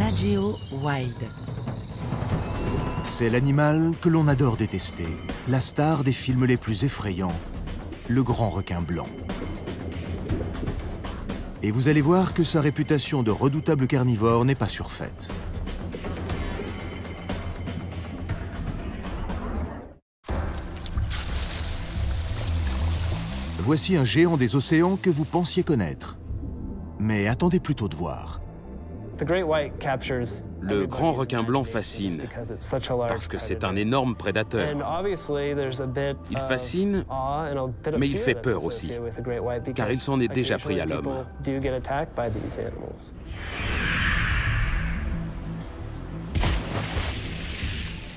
Nat Geo Wild. C'est l'animal que l'on adore détester, la star des films les plus effrayants, le grand requin blanc. Et vous allez voir que sa réputation de redoutable carnivore n'est pas surfaite. Voici un géant des océans que vous pensiez connaître. Mais attendez plutôt de voir. Le grand requin blanc fascine, parce que c'est un énorme prédateur. Il fascine, mais il fait peur aussi, car il s'en est déjà pris à l'homme.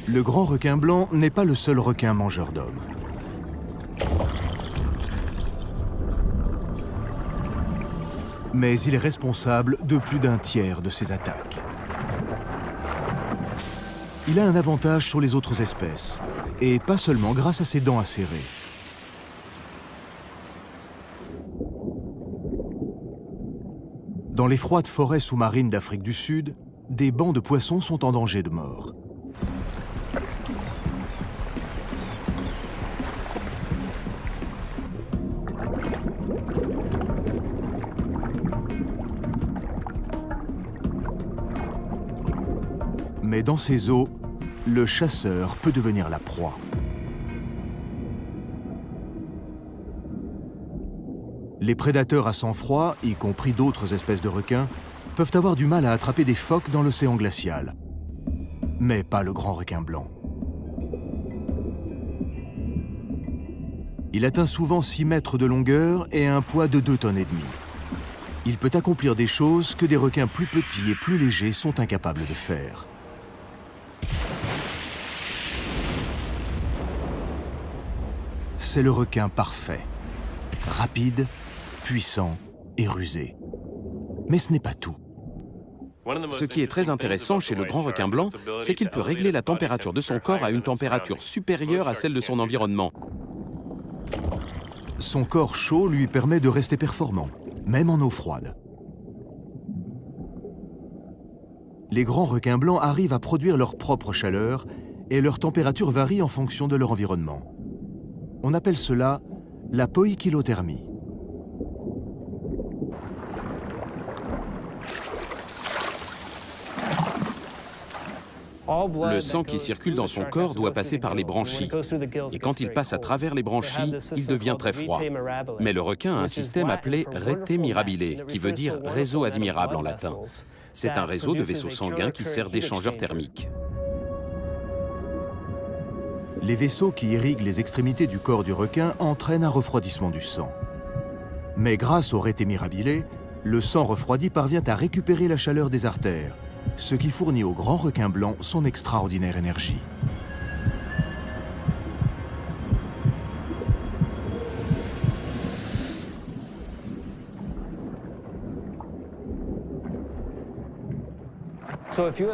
Le grand requin blanc n'est pas le seul requin mangeur d'hommes. Mais il est responsable de plus d'un tiers de ces attaques. Il a un avantage sur les autres espèces, et pas seulement grâce à ses dents acérées. Dans les froides forêts sous-marines d'Afrique du Sud, des bancs de poissons sont en danger de mort. Mais dans ces eaux, le chasseur peut devenir la proie. Les prédateurs à sang froid, y compris d'autres espèces de requins, peuvent avoir du mal à attraper des phoques dans l'océan glacial. Mais pas le grand requin blanc. Il atteint souvent 6 mètres de longueur et un poids de 2,5 tonnes. Il peut accomplir des choses que des requins plus petits et plus légers sont incapables de faire. C'est le requin parfait. Rapide, puissant et rusé. Mais ce n'est pas tout. Ce qui est très intéressant chez le grand requin blanc, c'est qu'il peut régler la température de son corps à une température supérieure à celle de son environnement. Son corps chaud lui permet de rester performant, même en eau froide. Les grands requins blancs arrivent à produire leur propre chaleur et leur température varie en fonction de leur environnement. On appelle cela la poikilothermie. Le sang qui circule dans son corps doit passer par les branchies. Et quand il passe à travers les branchies, il devient très froid. Mais le requin a un système appelé rete mirabile, qui veut dire réseau admirable en latin. C'est un réseau de vaisseaux sanguins qui sert d'échangeur thermique. Les vaisseaux qui irriguent les extrémités du corps du requin entraînent un refroidissement du sang. Mais grâce au rete mirabile, le sang refroidi parvient à récupérer la chaleur des artères, ce qui fournit au grand requin blanc son extraordinaire énergie.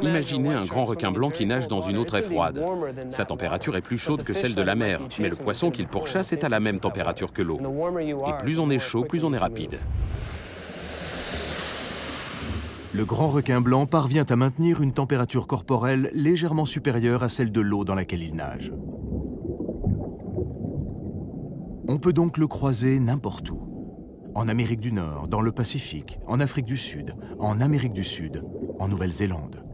Imaginez un grand requin blanc qui nage dans une eau très froide. Sa température est plus chaude que celle de la mer, mais le poisson qu'il pourchasse est à la même température que l'eau. Et plus on est chaud, plus on est rapide. Le grand requin blanc parvient à maintenir une température corporelle légèrement supérieure à celle de l'eau dans laquelle il nage. On peut donc le croiser n'importe où. En Amérique du Nord, dans le Pacifique, en Afrique du Sud, en Amérique du Sud, en Nouvelle-Zélande.